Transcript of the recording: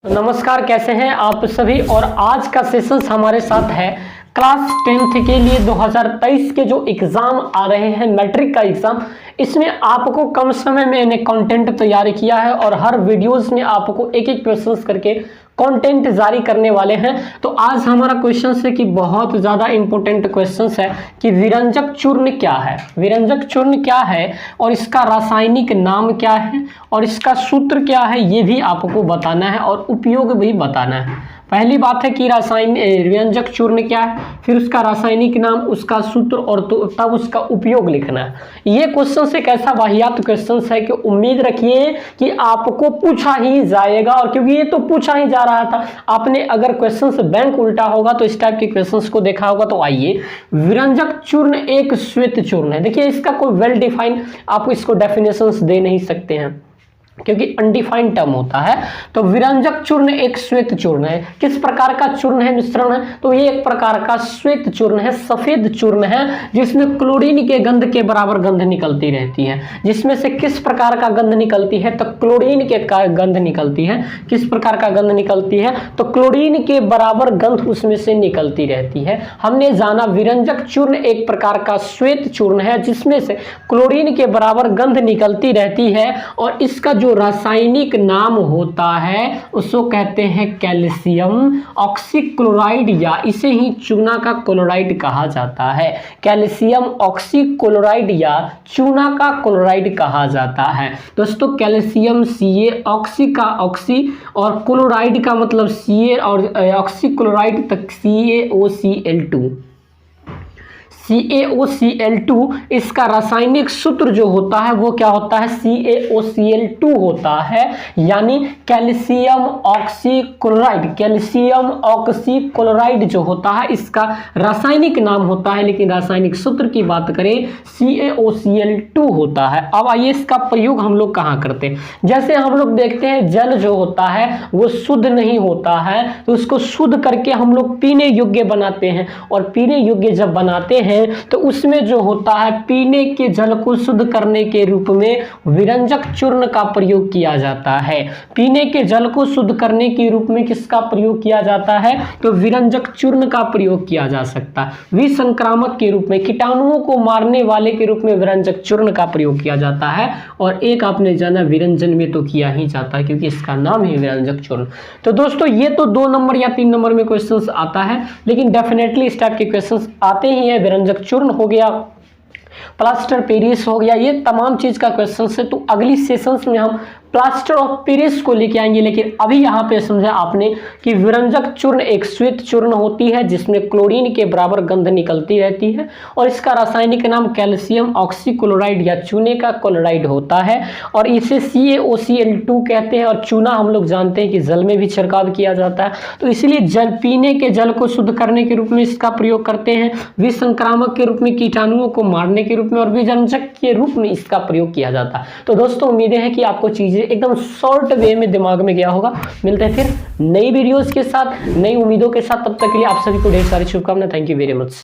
नमस्कार, कैसे हैं आप सभी। और आज का सेशंस हमारे साथ है क्लास 10th के लिए 2023 के जो एग्जाम आ रहे हैं, मैट्रिक का एग्जाम। इसमें आपको कम समय में मैंने कंटेंट तैयार किया है और हर वीडियोस में आपको एक एक क्वेश्चंस करके कंटेंट जारी करने वाले हैं। तो आज हमारा क्वेश्चन है कि बहुत ज़्यादा इंपॉर्टेंट क्वेश्चंस है कि विरंजक चूर्ण क्या है, विरंजक चूर्ण क्या है और इसका रासायनिक नाम क्या है और इसका सूत्र क्या है, ये भी आपको बताना है और उपयोग भी बताना है। पहली बात है कि विरंजक चूर्ण क्या है, फिर उसका रासायनिक नाम, उसका सूत्र और तब उसका उपयोग लिखना है। ये क्वेश्चन एक ऐसा वाहियात क्वेश्चन है कि उम्मीद रखिए कि आपको पूछा ही जाएगा, और क्योंकि ये तो पूछा ही जा रहा था। आपने अगर क्वेश्चन से बैंक उल्टा होगा तो इस टाइप के क्वेश्चंस को देखा होगा। तो आइए, विरंजक चूर्ण एक श्वेत चूर्ण है। देखिए, इसका कोई वेल डिफाइंड आप इसको डेफिनेशंस दे नहीं सकते हैं क्योंकि अनडिफाइंड टर्म होता है। तो विरंजक चूर्ण एक श्वेत चूर्ण है। किस प्रकार का चूर्ण है, मिश्रण है? तो ये एक प्रकार का श्वेत चूर्ण है, सफेद चूर्ण है, जिसमें क्लोरीन के गंध के बराबर गंध निकलती रहती है। जिसमें से किस प्रकार का गंध निकलती है? तो क्लोरीन के गंध निकलती है। किस प्रकार का गंध निकलती है? तो क्लोरीन के बराबर गंध उसमें से निकलती रहती है। हमने जाना विरंजक चूर्ण एक प्रकार का श्वेत चूर्ण है जिसमें से क्लोरीन के बराबर गंध निकलती रहती है, और इसका जो रासायनिक नाम होता है उसको कहते हैं कैल्शियम ऑक्सीक्लोराइड, या इसे ही चूना का क्लोराइड कहा जाता है। कैल्शियम ऑक्सीक्लोराइड या चूना का क्लोराइड कहा जाता है। दोस्तों, कैल्शियम Ca, ऑक्सी का ऑक्सी और क्लोराइड का मतलब Ca, और ऑक्सीक्लोराइड तक CaOCl2। CaOCl2 इसका रासायनिक सूत्र जो होता है वो क्या होता है? CaOCl2 होता है, यानी कैल्शियम ऑक्सीक्लोराइड। कैल्शियम ऑक्सीक्लोराइड जो होता है इसका रासायनिक नाम होता है, लेकिन रासायनिक सूत्र की बात करें CaOCl2 होता है। अब आइए, इसका प्रयोग हम लोग कहाँ करते हैं। जैसे हम लोग देखते हैं जल जो होता है वो शुद्ध नहीं होता है, तो उसको शुद्ध करके हम लोग पीने योग्य बनाते हैं, और पीने योग्य जब बनाते हैं तो उसमें जो होता है पीने के जल को शुद्ध करने के रूप में विरंजक चूर्ण का प्रयोग किया जाता है। पीने के जल को शुद्ध करने के रूप में किसका प्रयोग किया जाता है? तो विरंजक चूर्ण का प्रयोग किया जा सकता है। विसंक्रामक के रूप में, कीटाणुओं को मारने वाले के रूप में विरंजक चूर्ण का प्रयोग किया जाता है। और एक आपने जाना विरंजन में तो किया ही जाता है क्योंकि इसका नाम है विरंजक चूर्ण। तो दोस्तों, ये तो 2 नंबर या 3 नंबर में क्वेश्चंस आता है, लेकिन डेफिनेटली इस टाइप के क्वेश्चंस आते ही हैं। विरंजक चूर्ण हो गया, प्लास्टर पेरिस हो गया, ये तमाम चीज का क्वेश्चन है। तो अगली सेशंस में हम प्लास्टर ऑफ पेरिस को लेके आएंगे, लेकिन अभी यहाँ पे समझा आपने कि विरंजक चूर्ण एक श्वेत चूर्ण होती है जिसमें क्लोरीन के बराबर गंध निकलती रहती है, और इसका रासायनिक नाम कैल्शियम ऑक्सीक्लोराइड या चूने का क्लोराइड होता है, और इसे CaOCl2 कहते हैं। और चूना हम लोग जानते हैं कि जल में भी छिड़काव किया जाता है, तो इसलिए जल, पीने के जल को शुद्ध करने के रूप में इसका प्रयोग करते हैं, विसंक्रामक के रूप में, कीटाणुओं को मारने के रूप में, और विरंजक के रूप में इसका प्रयोग किया जाता है। तो दोस्तों, उम्मीदें हैं कि आपको चीजें एकदम शॉर्ट वे में दिमाग में गया होगा। मिलते हैं फिर नई वीडियोस के साथ, नई उम्मीदों के साथ। तब तक के लिए आप सभी को ढेर सारी शुभकामनाएं। Thank you very much.